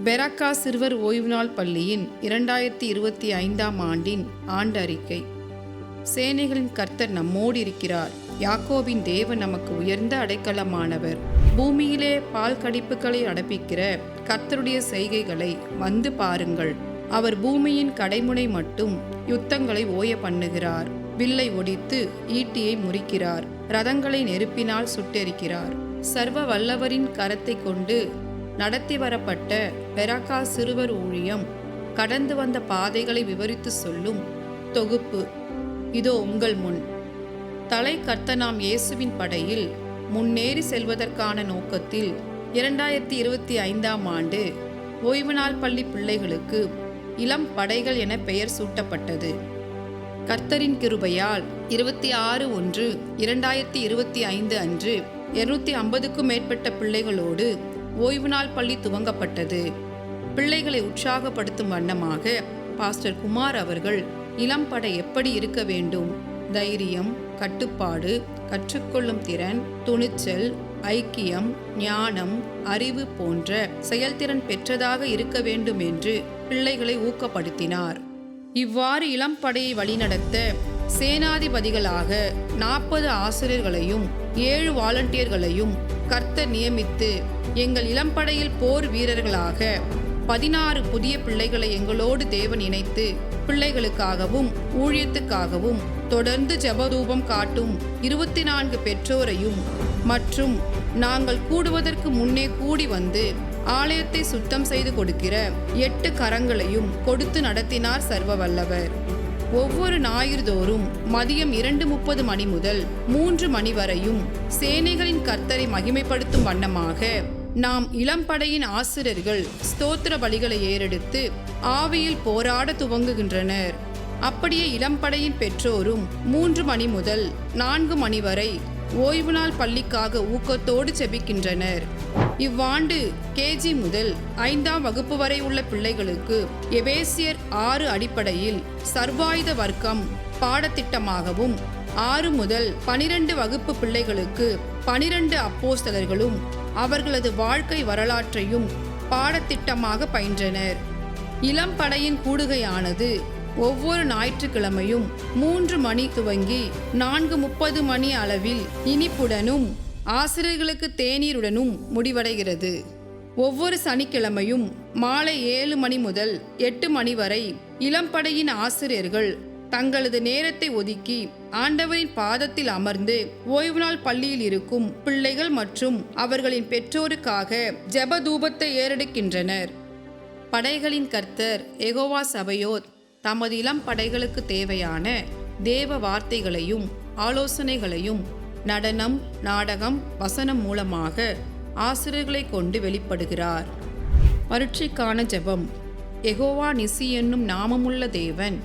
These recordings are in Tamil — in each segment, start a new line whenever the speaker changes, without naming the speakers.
பெராக்கா சிறுவர் ஓய்வு நாள் பள்ளியின் 2025ஆம் ஆண்டின் ஆண்டறிக்கை. சேனைகளின் கர்த்தர் நம்மோடு இருக்கிறார். யாக்கோபின் தேவன் நமக்கு உயர்ந்த அடைக்கலமானவர். பூமியிலே பால் கடிப்புகளை அடப்பிக்கிற கர்த்தருடைய செய்கைகளை வந்து பாருங்கள். அவர் பூமியின் கடைமுனை மட்டும் யுத்தங்களை ஓய பண்ணுகிறார். வில்லை ஒடித்து ஈட்டியை முறிக்கிறார். ரதங்களை நெருப்பினால் சுட்டெரிக்கிறார். சர்வ வல்லவரின் கரத்தை கொண்டு நடத்தி வரப்பட்ட பெராக்கா சிறுவர் ஊழியம் கடந்து வந்த பாதைகளை விவரித்து சொல்லும் தொகுப்பு இதோ உங்கள் முன். தலை கர்த்தனாம் இயேசுவின் படையில் முன்னேறி செல்வதற்கான நோக்கத்தில் 2025ஆம் ஆண்டு ஓய்வு நாள் பள்ளி பிள்ளைகளுக்கு இளம் படைகள் என பெயர் சூட்டப்பட்டது. கர்த்தரின் கிருபையால் 26/1/2025 அன்று 250க்கும் மேற்பட்ட பிள்ளைகளோடு ஓய்வு நாள் பள்ளி துவங்கப்பட்டது. பிள்ளைகளை உற்சாகப்படுத்தும் வண்ணமாக பாஸ்டர் குமார் அவர்கள் இளம்படை எப்படி இருக்க வேண்டும், தைரியம், கட்டுப்பாடு, கற்றுக்கொள்ளும் திறன், துணிச்சல், ஐக்கியம், ஞானம், அறிவு போன்ற செயல்திறன் பெற்றதாக இருக்க வேண்டும் என்று பிள்ளைகளை ஊக்கப்படுத்தினார். இவ்வாறு இளம்படையை வழிநடத்த சேனாதிபதிகளாக 40 ஆசிரியர்களையும் 7 வாலண்டியர்களையும் கர்த்தர் நியமித்து எங்கள் இளம்படையில் போர் வீரர்களாக 16 புதிய பிள்ளைகளை எங்களோடு தேவன் இணைத்து பிள்ளைகளுக்காகவும் ஊழியத்துக்காகவும் தொடர்ந்து ஜெபதூபம் காட்டும் 24 பெற்றோரையும் மற்றும் நாங்கள் கூடுவதற்கு முன்னே கூடி வந்து ஆலயத்தை சுத்தம் செய்து கொடுக்கிற 8 கரங்களையும் கொடுத்து நடத்தினார் சர்வ வல்லவர். ஒவ்வொரு ஞாயிறுதோறும் மதியம் 2:30 மணி முதல் 3 மணி வரையும் சேனைகளின் கர்த்தரை மகிமைப்படுத்தும் வண்ணமாக நாம் இளம்படையின் ஆசிரியர்கள் ஸ்தோத்திர பலிகளை ஏறெடுத்து ஆவியில் போராட துவங்குகின்றனர். அப்படியே இளம்படையின் பெற்றோரும் 3 மணி முதல் 4 மணி வரை ஓய்வு நாள் பள்ளிக்காக ஊக்கத்தோடு செபிக்கின்றனர். இவ்வாண்டு கேஜி முதல் 5ஆம் வகுப்பு வரை உள்ள பிள்ளைகளுக்கு எபேசியர் 6 அடிப்படையில் சர்வாயுத வர்க்கம் பாடத்திட்டமாகவும் 6 முதல் 12 வகுப்பு பிள்ளைகளுக்கு 12 அப்போஸ்தலர்களும் அவர்களது வாழ்க்கை வரலாற்றையும் பாடத்திட்டமாக பயின்றனர். இளம்படையின் கூடுகையானது ஒவ்வொரு ஞாயிற்றுக்கிழமையும் 3 மணி துவங்கி 4:30 மணி அளவில் இனிப்புடனும் ஆசிரியர்களுக்கு தேநீருடனும் முடிவடைகிறது. ஒவ்வொரு சனிக்கிழமையும் மாலை 7 மணி முதல் 8 மணி வரை இளம்படையின் ஆசிரியர்கள் தங்களது நேரத்தை ஒதுக்கி ஆண்டவரின் பாதத்தில் அமர்ந்து ஓய்வு நாள் பள்ளியில் இருக்கும் பிள்ளைகள் மற்றும் அவர்களின் பெற்றோருக்காக ஜெபதூபத்தை ஏறெடுக்கின்றனர். படைகளின் கர்த்தர் யெகோவா சபையோர் தமது இளம் படைகளுக்கு தேவையான தேவ வார்த்தைகளையும் ஆலோசனைகளையும் நடனம், நாடகம், வசனம் மூலமாக ஆசிரியர்களை கொண்டு வெளிப்படுகிறார். பரீட்சைக்கான ஜெபம். யெகோவா நிசி என்னும் நாமமுள்ள தேவன்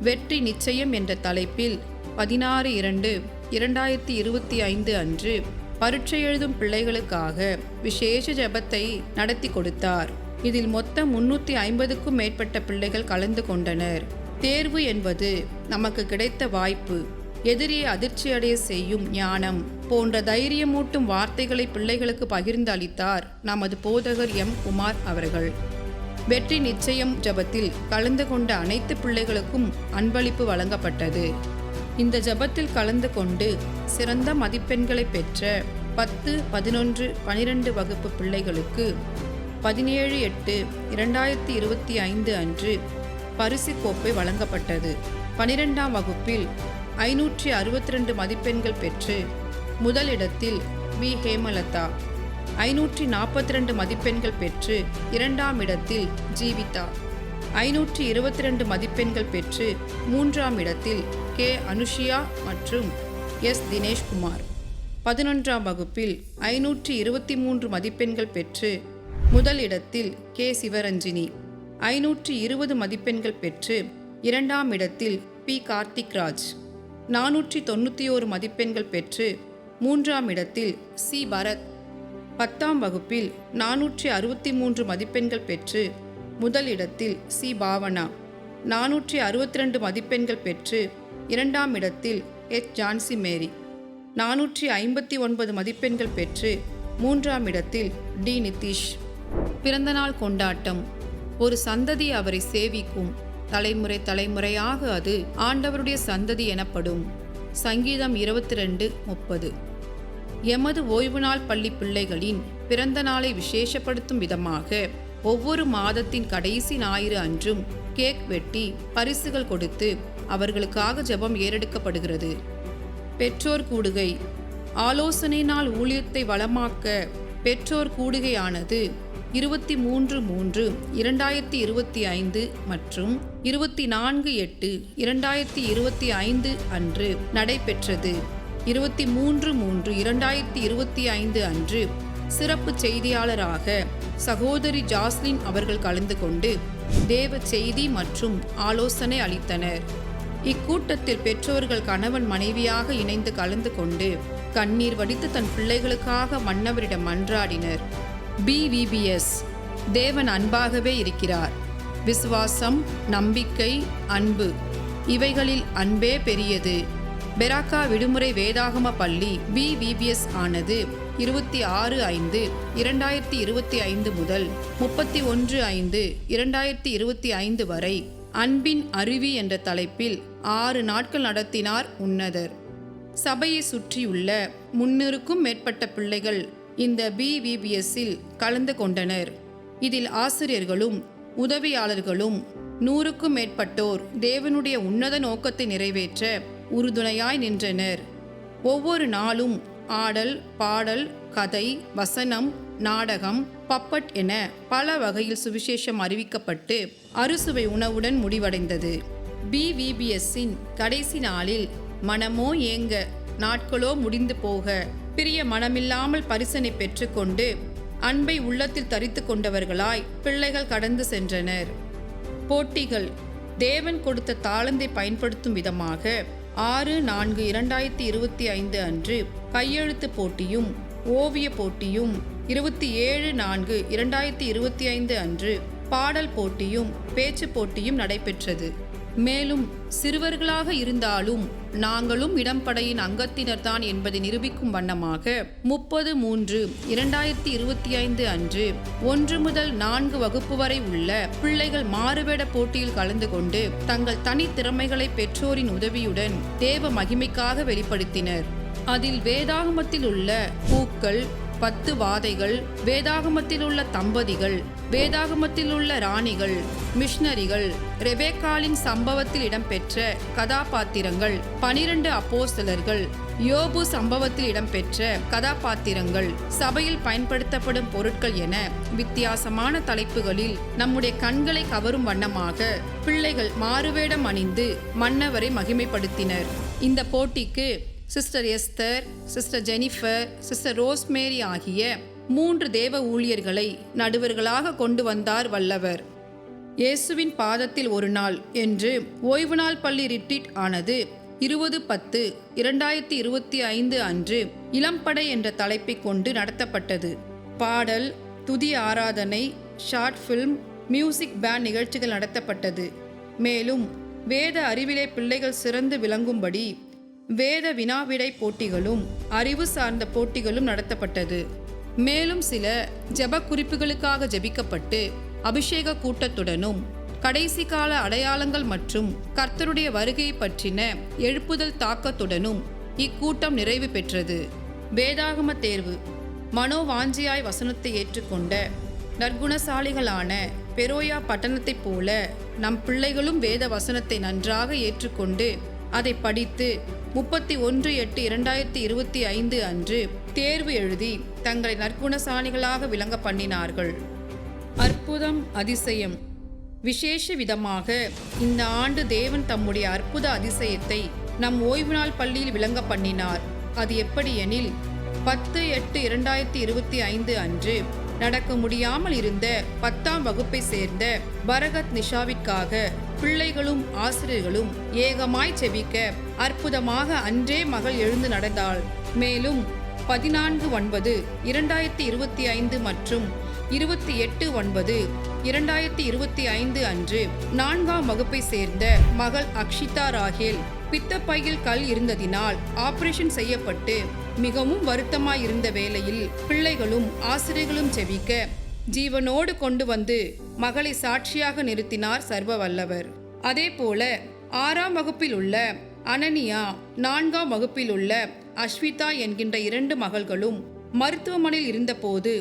வெற்றி நிச்சயம் என்ற தலைப்பில் 16/2/2025 அன்று பரீட்சை எழுதும் பிள்ளைகளுக்காக விசேஷ ஜெபத்தை நடத்தி கொடுத்தார். இதில் மொத்தம் 350க்கும் மேற்பட்ட பிள்ளைகள் கலந்து கொண்டனர். தேர்வு என்பது நமக்கு கிடைத்த வாய்ப்பு, எதிரியை அதிர்ச்சியடைய செய்யும் ஞானம் போன்ற தைரியமூட்டும் வார்த்தைகளை பிள்ளைகளுக்கு பகிர்ந்து அளித்தார் நமது போதகர் எம். குமார் அவர்கள். வெற்றி நிச்சயம் ஜபத்தில் கலந்து கொண்ட அனைத்து பிள்ளைகளுக்கும் அன்பளிப்பு வழங்கப்பட்டது. இந்த ஜபத்தில் கலந்து கொண்டு சிறந்த மதிப்பெண்களை பெற்ற 10, 11, 12 வகுப்பு பிள்ளைகளுக்கு 17/8/2025 அன்று பரிசு கோப்பை வழங்கப்பட்டது. 12ஆம் வகுப்பில் 562 மதிப்பெண்கள் பெற்று முதலிடத்தில் வி. ஹேமலதா, 542 மதிப்பெண்கள் பெற்று 2ஆம் இடத்தில் ஜீவிதா, 522 மதிப்பெண்கள் பெற்று 3ஆம் இடத்தில் கே. அனுஷியா மற்றும் எஸ். தினேஷ்குமார். 11ஆம் வகுப்பில் 523 மதிப்பெண்கள் பெற்று முதல் இடத்தில் கே. சிவரஞ்சினி, 520 மதிப்பெண்கள் பெற்று 2ஆம் இடத்தில் பி. கார்த்திக்ராஜ், 491 மதிப்பெண்கள் பெற்று 3ஆம் இடத்தில் சி. பரத், 10ஆம் வகுப்பில் 463 மதிப்பெண்கள் பெற்று முதலிடத்தில் சி. பாவனா, 462 மதிப்பெண்கள் பெற்று 2ஆம் இடத்தில் எச். ஜான்சி மேரி, 459 மதிப்பெண்கள் பெற்று 3ஆம் இடத்தில் டி. நிதிஷ். பிறந்தநாள் கொண்டாட்டம். ஒரு சந்ததி அவரை சேவிக்கும், தலைமுறை தலைமுறையாக அது ஆண்டவருடைய சந்ததி எனப்படும். சங்கீதம் 22:30. எமது ஓய்வு நாள் பள்ளி பிள்ளைகளின் பிறந்த நாளை விசேஷப்படுத்தும் விதமாக ஒவ்வொரு மாதத்தின் கடைசி ஞாயிறு அன்றும் கேக் வெட்டி பரிசுகள் கொடுத்து அவர்களுக்காக ஜெபம் ஏறெடுக்கப்படுகிறது. பெற்றோர் கூடுகை. ஆலோசனை நாள் ஊழியத்தை வளமாக்க பெற்றோர் கூடுகையானது 23/3/2025 மற்றும் 24/8/2025 அன்று நடைபெற்றது. 23/3/2025 அன்று சிறப்பு செய்தியாளராக சகோதரி ஜாஸ்லின் அவர்கள் கலந்து கொண்டு தேவ செய்தி மற்றும் ஆலோசனை அளித்தனர். இக்கூட்டத்தில் பெற்றோர்கள் கணவன் மனைவியாக இணைந்து கலந்து கொண்டு கண்ணீர் வடித்து தன் பிள்ளைகளுக்காக மன்னவரிடம் மன்றாடினர். BVBS. தேவன் அன்பாகவே இருக்கிறார். விசுவாசம், நம்பிக்கை, அன்பு, இவைகளில் அன்பே பெரியது. பெராக்கா விடுமுறை வேதாகம பள்ளி BVBS ஆனது 26/5/2025 முதல் 31/5/2025 வரை அன்பின் அருவி என்ற தலைப்பில் 6 நாட்கள் நடத்தினார் உன்னதர். சபையை சுற்றியுள்ள 300க்கும் மேற்பட்ட பிள்ளைகள் இந்த BVBSஇல் கலந்து கொண்டனர். இதில் ஆசிரியர்களும் உதவியாளர்களும் 100க்கும் மேற்பட்டோர் தேவனுடைய உன்னத நோக்கத்தை நிறைவேற்ற உறுதுணையாய் நின்றனர். ஒவ்வொரு நாளும் ஆடல், பாடல், கதை, வசனம், நாடகம், பப்பட் என பல வகையில் சுவிசேஷம் அறிவிக்கப்பட்டு அறுசுவை உணவுடன் முடிவடைந்தது. BVBSஇன் கடைசி நாளில் மனமோ ஏங்க, நாட்களோ முடிந்து போக, பிரிய மனமில்லாமல் பரிசனை பெற்றுக்கொண்டு அன்பை உள்ளத்தில் தரித்து கொண்டவர்களாய் பிள்ளைகள் கடந்து சென்றனர். போட்டிகள். தேவன் கொடுத்த தாளந்தை பயன்படுத்தும் விதமாக 6/4/2025 அன்று கையெழுத்து போட்டியும் ஓவிய போட்டியும், 27/4/2025 அன்று பாடல் போட்டியும் பேச்சு போட்டியும் நடைபெற்றது. மேலும் சிறுவர்களாக இருந்தாலும் நாங்களும் இடம்படையின் அங்கத்தினர்தான் என்பதை நிரூபிக்கும் வண்ணமாக 30/3/2025 அன்று 1 முதல் 4 வகுப்பு வரை உள்ள பிள்ளைகள் மாறுவேட போட்டியில் கலந்து கொண்டு தங்கள் தனி திறமைகளை பெற்றோரின் உதவியுடன் தேவ மகிமைக்காக வெளிப்படுத்தினர். அதில் வேதாகமத்தில் உள்ள பூக்கள், 10 வாதைகள், வேதாகமத்தில் உள்ள தம்பதிகள், வேதாகமத்தில் உள்ள ராணிகள், மிஷனரிகள், ரெபேக்காளின் சம்பவத்தில் இடம்பெற்ற கதாபாத்திரங்கள், 12 அப்போஸ்தலர்கள், யோபு சம்பவத்தில் இடம்பெற்ற கதாபாத்திரங்கள், சபையில் பயன்படுத்தப்படும் பொருட்கள் என வித்தியாசமான தலைப்புகளில் நம்முடைய கண்களை கவரும் வண்ணமாக பிள்ளைகள் மாறுவேடம் அணிந்து மன்னவரை மகிமைப்படுத்தினர். இந்த போட்டிக்கு sister Esther, sister Jennifer, sister rosemary ஆகிய 3 தேவ ஊழியர்களை நடுவர்களாக கொண்டு வந்தார் வல்லவர். இயேசுவின் பாதத்தில் ஒரு நாள் என்று ஓய்வு நாள் பள்ளி ரிட்ரீட் ஆனது 20/10/2025 அன்று இளம்படை என்ற தலைப்பை கொண்டு நடத்தப்பட்டது. பாடல், துதி ஆராதனை, ஷார்ட் ஃபில்ம், மியூசிக் பேண்ட் நிகழ்ச்சிகள் நடத்தப்பட்டது. மேலும் வேத அறிவிலே பிள்ளைகள் சிறந்து விளங்கும்படி வேத வினாவிடை போட்டிகளும் அறிவு சார்ந்த போட்டிகளும் நடத்தப்பட்டது. மேலும் சில ஜெப குறிப்புகளுக்காக ஜெபிக்கப்பட்டு அபிஷேக கூட்டத்துடனும் கடைசி கால அடையாளங்கள் மற்றும் கர்த்தருடைய வருகையை பற்றின எழுப்புதல் தாக்கத்துடனும் இக்கூட்டம் நிறைவு பெற்றது. வேதாகம தேர்வு. மனோவாஞ்சியாய் வசனத்தை ஏற்றுக்கொண்ட நற்குணசாலிகளான பெரோயா பட்டணத்தைப் போல நம் பிள்ளைகளும் வேத வசனத்தை நன்றாக ஏற்றுக்கொண்டு அதை படித்து 31/8/2025 அன்று தேர்வு எழுதி தங்களை நற்குணசாலிகளாக விளங்க பண்ணினார்கள். அற்புதம், அதிசயம். விசேஷ விதமாக இந்த ஆண்டு தேவன் தம்முடைய அற்புத அதிசயத்தை நம் ஓய்வு நாள் பள்ளியில் விளங்க பண்ணினார். அது எப்படி எனில் 10/8/2025 அன்று நடக்க முடியாமல் இருந்த 10ஆம் வகுப்பை சேர்ந்த பரகத் நிஷாவிற்காக பிள்ளைகளும் ஆசிரியர்களும் ஏகமாய் செபிக்க அற்புதமாக அன்றே மகள் எழுந்து நடந்தாள். மேலும் 14/9/2025 மற்றும் 28/9/2025 அன்று 4ஆம் வகுப்பை சேர்ந்த மகள் அக்ஷிதா ராகேல் பித்தப்பையில் கல் இருந்ததினால் ஆபரேஷன் செய்யப்பட்டு மிகவும் வருத்தமாயிருந்த வேளையில் பிள்ளைகளும் ஆசிரியர்களும் ஜெபிக்க ஜீவனோடு கொண்டு வந்து மகளை சாட்சியாக நிறுத்தினார் சர்வ வல்லவர். அதே போல 6ஆம் வகுப்பில் உள்ள அனனியா, 4ஆம் வகுப்பில் உள்ள அஸ்விதா என்கின்ற 2 மகள்களும் மருத்துவமனையில் இருந்தபோது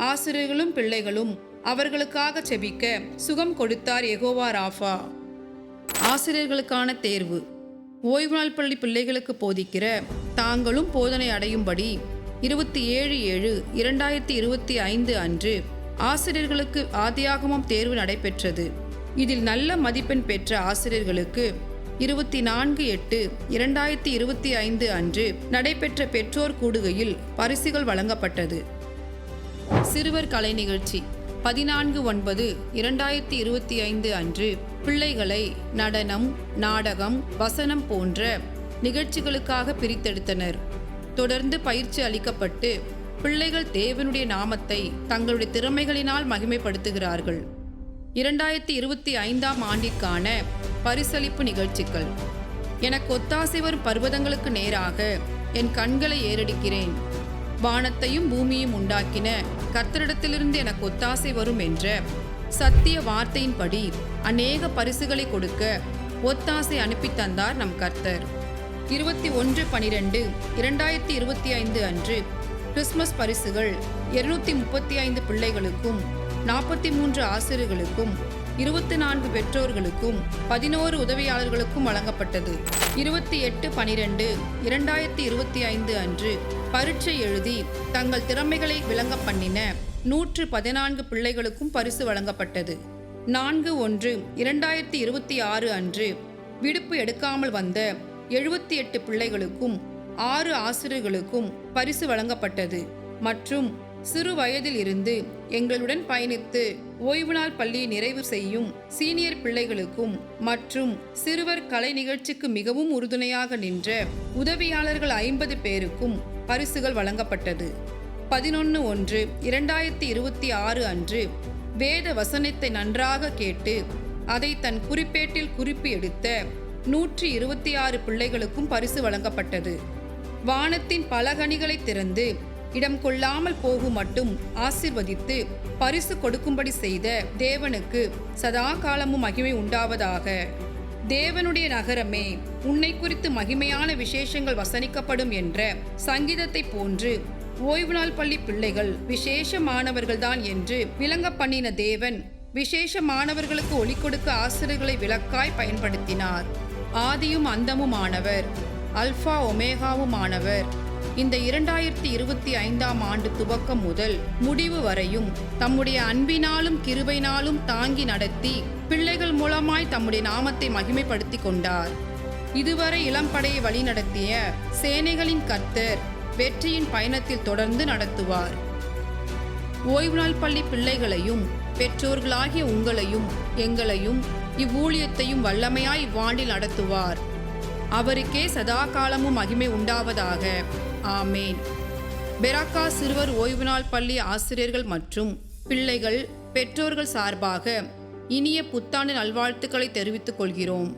ஆசிரியர்களும் பிள்ளைகளும் அவர்களுக்காக ஜெபிக்க சுகம் கொடுத்தார் யெகோவா ராஃபா. ஆசிரியர்களுக்கான தேர்வு. ஓய்வு நாள் பள்ளி பிள்ளைகளுக்கு போதிக்கிற தாங்களும் போதனை அடையும்படி 27/7/2025 அன்று ஆசிரியர்களுக்கு ஆதியாகமம் தேர்வு நடைபெற்றது. இதில் நல்ல மதிப்பெண் பெற்ற ஆசிரியர்களுக்கு 24/8/2025 அன்று நடைபெற்ற பெற்றோர் கூடுகையில் பரிசுகள் வழங்கப்பட்டது. சிறுவர் கலை நிகழ்ச்சி 14/9/2025 அன்று பிள்ளைகளை நடனம், நாடகம், வசனம் போன்ற நிகழ்ச்சிகளுக்காக பிரித்தெடுத்தனர். தொடர்ந்து பயிற்சி அளிக்கப்பட்டு பிள்ளைகள் தேவனுடைய நாமத்தை தங்களுடைய திறமைகளினால் மகிமைப்படுத்துகிறார்கள். 2025ஆம் ஆண்டிற்கான பரிசளிப்பு நிகழ்ச்சிகள். எனக்கு ஒத்தாசை வரும் பர்வதங்களுக்கு நேராக என் கண்களை ஏறெடுக்கிறேன். வானத்தையும் பூமியையும் உண்டாக்கின கர்த்தரிடத்திலிருந்து எனக்கு ஒத்தாசை வரும் என்ற சத்திய வார்த்தையின்படி அநேக பரிசுகளை கொடுக்க ஒத்தாசை அனுப்பி தந்தார் நம் கர்த்தர். 21/12/2025 அன்று கிறிஸ்துமஸ் பரிசுகள் 235 பிள்ளைகளுக்கும் 43 ஆசிரியர்களுக்கும் 24 பெற்றோர்களுக்கும் 11 உதவியாளர்களுக்கும் வழங்கப்பட்டது. 28/12/2025 அன்று பரீட்சை எழுதி தங்கள் திறமைகளை விளங்க பண்ணின 114 பிள்ளைகளுக்கும் பரிசு வழங்கப்பட்டது. 4/1/2026 அன்று விடுப்பு எடுக்காமல் வந்த 78 பிள்ளைகளுக்கும் 6 ஆசிரியர்களுக்கும் பரிசு வழங்கப்பட்டது. மற்றும் சிறு வயதில் இருந்து எங்களுடன் பயணித்து ஓய்வு நாள் பள்ளியை நிறைவு செய்யும் சீனியர் பிள்ளைகளுக்கும் மற்றும் சிறுவர் கலை நிகழ்ச்சிக்கு மிகவும் உறுதுணையாக நின்ற உதவியாளர்கள் 50 பேருக்கும் பரிசுகள் வழங்கப்பட்டது. 11/1/2026 அன்று வேத வசனத்தை நன்றாக கேட்டு அதை தன் குறிப்பேட்டில் குறிப்பு எடுத்த 126 பிள்ளைகளுக்கும் பரிசு வழங்கப்பட்டது. வானத்தின் பல கனிகளை திறந்து இடம் கொள்ளாமல் போகும் மட்டும் ஆசீர்வதித்து பரிசு கொடுக்கும்படி செய்த தேவனுக்கு சதா காலமும் மகிமை உண்டாவதாக. தேவனுடைய நகரமே, உன்னை குறித்து மகிமையான விசேஷங்கள் வசனிக்கப்படும் என்ற சங்கீதத்தை போன்று ஓய்வு நாள் பள்ளி பிள்ளைகள் விசேஷமானவர்கள்தான் என்று விளங்க பண்ணின தேவன் விசேஷமானவர்களுக்கு ஒளி கொடுக்க ஆசிரியர்களை விளக்காய் பயன்படுத்தினார். ஆதியும் அந்தமுமானவர், அல்பா ஒமேகாவுமானவர் இந்த 2025ஆம் ஆண்டு துவக்கம் முதல் முடிவு வரையும் தம்முடைய அன்பினாலும் கிருபையினாலும் தாங்கி நடத்தி பிள்ளைகள் மூலமாய் தம்முடைய நாமத்தை மகிமைப்படுத்தி கொண்டார். இதுவரை இளம்படையை வழிநடத்திய சேனைகளின் கர்த்தர் வெற்றியின் பயணத்தில் தொடர்ந்து நடத்துவார். ஓய்வு நாள் பள்ளி பிள்ளைகளையும் பெற்றோர்களாகிய உங்களையும் எங்களையும் இவ்வூழியத்தையும் வல்லமையாய் இவ்வாண்டில் நடத்துவார். அவருக்கே சதா காலமும் மகிமை உண்டாவதாக. ஆமேன். பெராக்கா சிறுவர் ஓய்வு நாள் பள்ளி ஆசிரியர்கள் மற்றும் பிள்ளைகள் பெற்றோர்கள் சார்பாக இனிய புத்தாண்டு நல்வாழ்த்துக்களை தெரிவித்துக் கொள்கிறோம்.